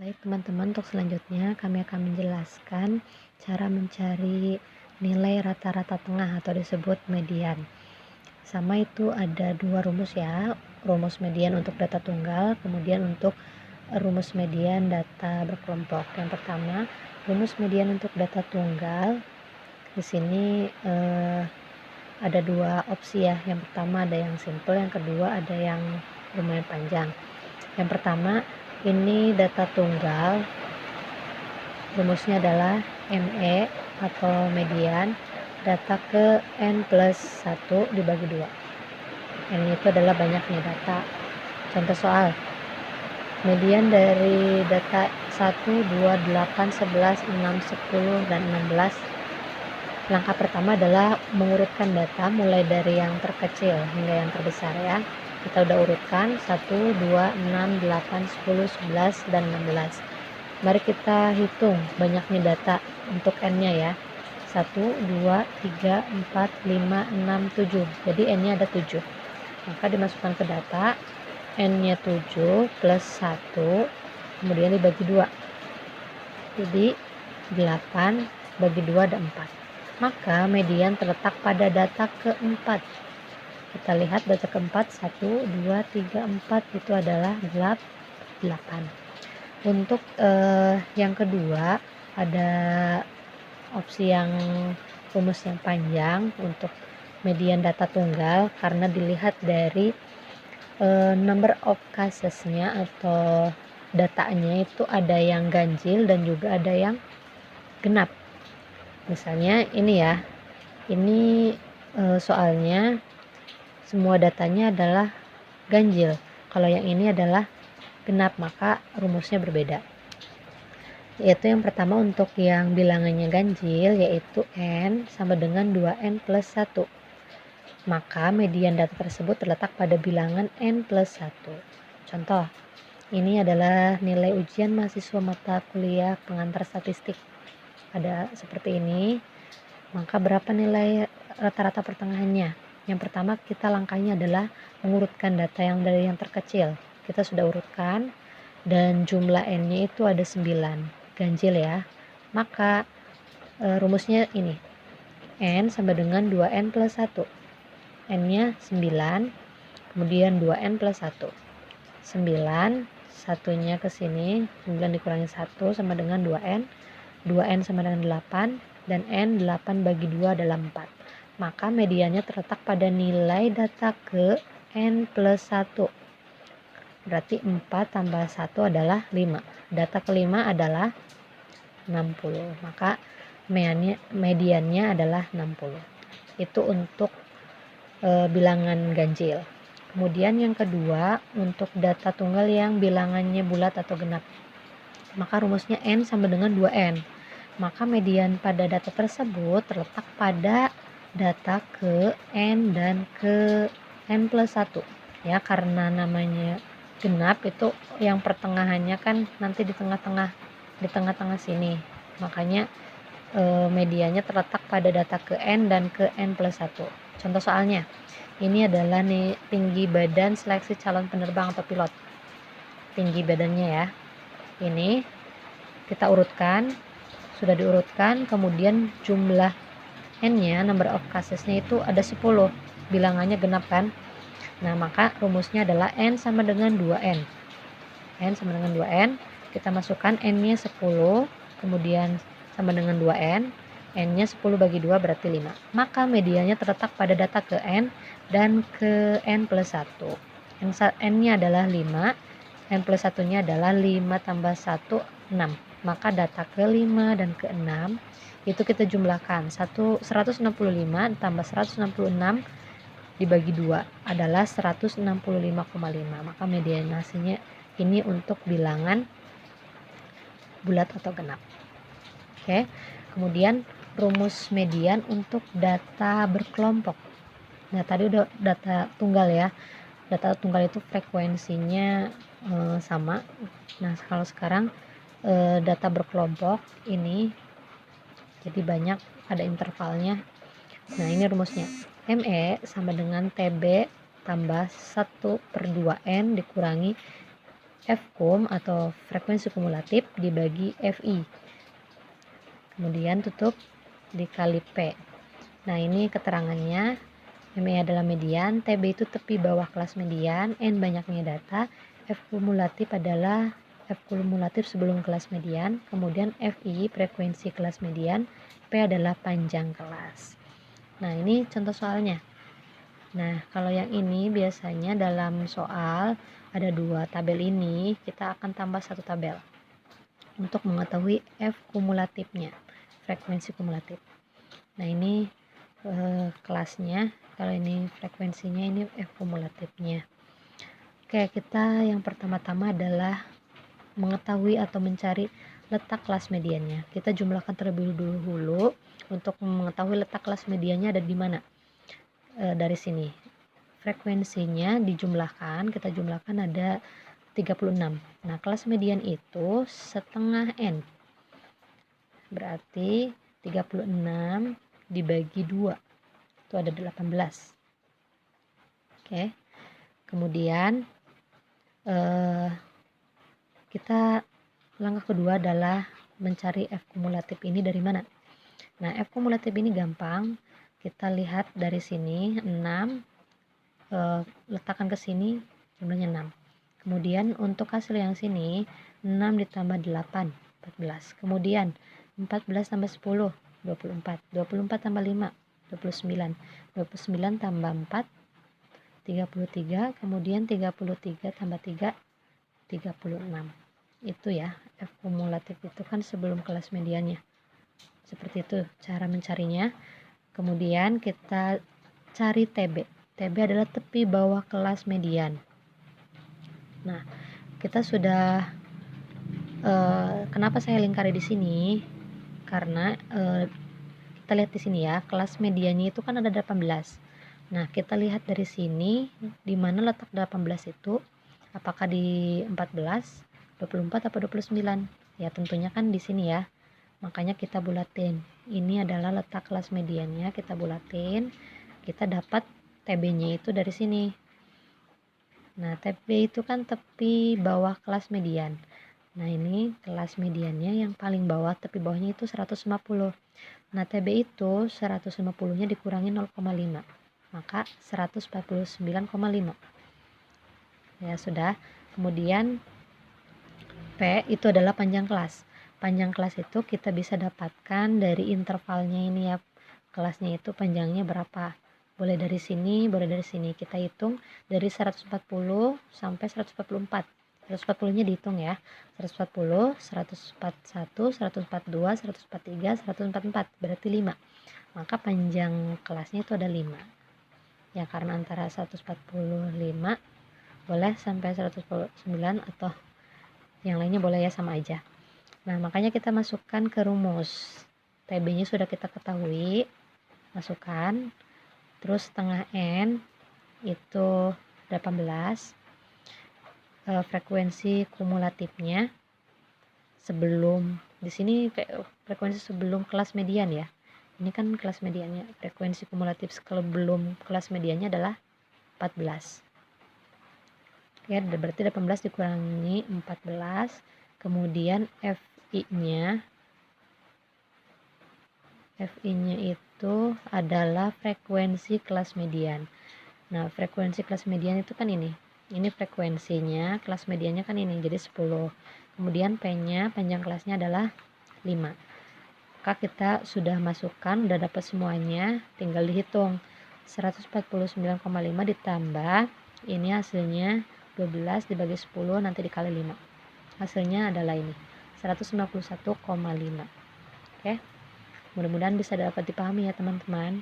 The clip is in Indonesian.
Baik teman-teman, untuk selanjutnya kami akan menjelaskan cara mencari nilai rata-rata tengah atau disebut median. Sama itu ada dua rumus ya, rumus median untuk data tunggal, kemudian untuk rumus median data berkelompok. Yang pertama, rumus median untuk data tunggal. Di sini ada dua opsi ya. Yang pertama ada yang simple, yang kedua ada yang lumayan panjang. Yang pertama, ini data tunggal. Rumusnya adalah ME atau median data ke N plus 1 dibagi 2. N itu adalah banyaknya data. Contoh soal, median dari data 1, 2, 8, 11, 6, 10, dan 16. Langkah pertama adalah mengurutkan data mulai dari yang terkecil hingga yang terbesar ya. Kita udah urutkan 1, 2, 6, 8, 10, 11, dan 16. Mari kita hitung banyaknya data untuk N-nya ya. 1, 2, 3, 4, 5, 6, 7. Jadi N-nya ada 7. Maka dimasukkan ke data, N-nya 7 plus 1, kemudian dibagi 2. Jadi 8 bagi 2 ada 4. Maka median terletak pada data keempat. Kita lihat data keempat, 1, 2, 3, 4 itu adalah 8. Untuk yang kedua ada opsi yang rumus yang panjang untuk median data tunggal karena dilihat dari number of cases-nya atau datanya itu ada yang ganjil dan juga ada yang genap. Misalnya ini ya, ini soalnya semua datanya adalah ganjil. Kalau yang ini adalah genap, maka rumusnya berbeda. Yaitu yang pertama untuk yang bilangannya ganjil, yaitu N sama dengan 2N plus 1. Maka median data tersebut terletak pada bilangan N plus 1. Contoh, ini adalah nilai ujian mahasiswa mata kuliah pengantar statistik. Ada seperti ini. Maka berapa nilai rata-rata pertengahannya? Yang pertama kita langkahnya adalah mengurutkan data yang dari yang terkecil. Kita sudah urutkan dan jumlah N-nya itu ada 9, ganjil ya. Maka rumusnya ini, N sama dengan 2N plus 1. N-nya 9, kemudian 2N plus 1. 9, satunya ke sini, 9 dikurangi 1 sama dengan 2N. 2N sama dengan 8, dan N 8 bagi 2 adalah 4. Maka mediannya terletak pada nilai data ke N plus 1. Berarti 4 tambah 1 adalah 5. Data kelima adalah 60. Maka mediannya adalah 60. Itu untuk bilangan ganjil. Kemudian yang kedua, untuk data tunggal yang bilangannya bulat atau genap. Maka rumusnya N sama dengan 2N. Maka median pada data tersebut terletak pada data ke N dan ke N plus 1. Ya, karena namanya genap itu yang pertengahannya kan nanti di tengah-tengah sini. Makanya mediannya terletak pada data ke N dan ke N plus 1. Contoh soalnya, ini adalah nih tinggi badan seleksi calon penerbang atau pilot. Tinggi badannya ya. Ini kita urutkan, sudah diurutkan, kemudian jumlah N-nya, number of cases-nya itu ada 10, bilangannya genap kan. Nah, maka rumusnya adalah N sama dengan 2N. N sama dengan 2N, kita masukkan N-nya 10, kemudian sama dengan 2N, N-nya 10 bagi 2 berarti 5. Maka mediannya terletak pada data ke N dan ke N plus 1. N-nya adalah 5, N plus 1-nya adalah 5 tambah 1, 6. Maka data ke-5 dan ke-6 itu kita jumlahkan. 165 tambah 166 dibagi 2 adalah 165,5. Maka medianasinya ini untuk bilangan bulat atau genap. Oke. Kemudian rumus median untuk data berkelompok. Nah, tadi udah data tunggal ya. Data tunggal itu frekuensinya sama. Nah, kalau sekarang data berkelompok ini jadi banyak, ada intervalnya. Nah, ini rumusnya, ME sama dengan TB tambah 1/2N dikurangi F kum atau frekuensi kumulatif dibagi Fi, kemudian tutup dikali P. Nah, ini keterangannya. ME adalah median, TB itu tepi bawah kelas median, N banyaknya data, F kumulatif adalah F kumulatif sebelum kelas median, kemudian FI frekuensi kelas median, P adalah panjang kelas. Nah, ini contoh soalnya. Nah, kalau yang ini biasanya dalam soal ada 2 tabel ini, kita akan tambah 1 tabel untuk mengetahui F kumulatifnya, frekuensi kumulatif. Nah, ini kelasnya, kalau ini frekuensinya, ini F kumulatifnya. Oke, kita yang pertama-tama adalah mengetahui atau mencari letak kelas mediannya. Kita jumlahkan terlebih dahulu untuk mengetahui letak kelas mediannya ada di mana. Dari sini frekuensinya dijumlahkan, kita jumlahkan ada 36. Nah, kelas median itu setengah N, berarti 36 dibagi 2 itu ada 18. Oke, kemudian kita langkah kedua adalah mencari F kumulatif ini dari mana. Nah, F kumulatif ini gampang, kita lihat dari sini 6, letakkan ke sini jumlahnya 6. Kemudian untuk hasil yang sini 6 ditambah 8 14. Kemudian 14 tambah 10 24. 24 tambah 5 29. 29 tambah 4 33. Kemudian 33 tambah 3 36. Itu ya, F kumulatif itu kan sebelum kelas mediannya. Seperti itu cara mencarinya. Kemudian kita cari TB. TB adalah tepi bawah kelas median. Nah, kita sudah kenapa saya lingkari di sini? Karena kita lihat di sini ya, kelas mediannya itu kan ada 18. Nah, kita lihat dari sini di mana letak 18 itu, apakah di 14, 24 atau 29? Ya, tentunya kan di sini ya. Makanya kita bulatin. Ini adalah letak kelas mediannya, kita bulatin. Kita dapat TB-nya itu dari sini. Nah, TB itu kan tepi bawah kelas median. Nah, ini kelas mediannya yang paling bawah, tepi bawahnya itu 150. Nah, TB itu 150-nya dikurangi 0,5. Maka 149,5. Ya, sudah. Kemudian P itu adalah panjang kelas. Panjang kelas itu kita bisa dapatkan dari intervalnya ini ya. Kelasnya itu panjangnya berapa? Boleh dari sini, boleh dari sini. Kita hitung dari 140 sampai 144. 140-nya dihitung ya. 140, 141, 142, 143, 144. Berarti 5. Maka panjang kelasnya itu ada 5. Ya, karena antara 145 boleh sampai 149 atau yang lainnya boleh ya, sama aja. Nah, makanya kita masukkan ke rumus. TB-nya sudah kita ketahui. Masukkan. Terus setengah N itu 18. Frekuensi kumulatifnya sebelum, di sini frekuensi sebelum kelas median ya. Ini kan kelas mediannya. Frekuensi kumulatif sebelum kelas mediannya adalah 14. Ya, berarti 18 dikurangi 14. Kemudian FI-nya itu adalah frekuensi kelas median. Nah, frekuensi kelas median itu kan ini frekuensinya, kelas mediannya kan ini, jadi 10. Kemudian P-nya, panjang kelasnya adalah 5. Maka kita sudah masukkan, udah dapat semuanya, tinggal dihitung. 149,5 ditambah, ini hasilnya 12 dibagi 10, nanti dikali 5. Hasilnya adalah ini, 191,5. Oke, mudah-mudahan bisa dapat dipahami ya teman-teman.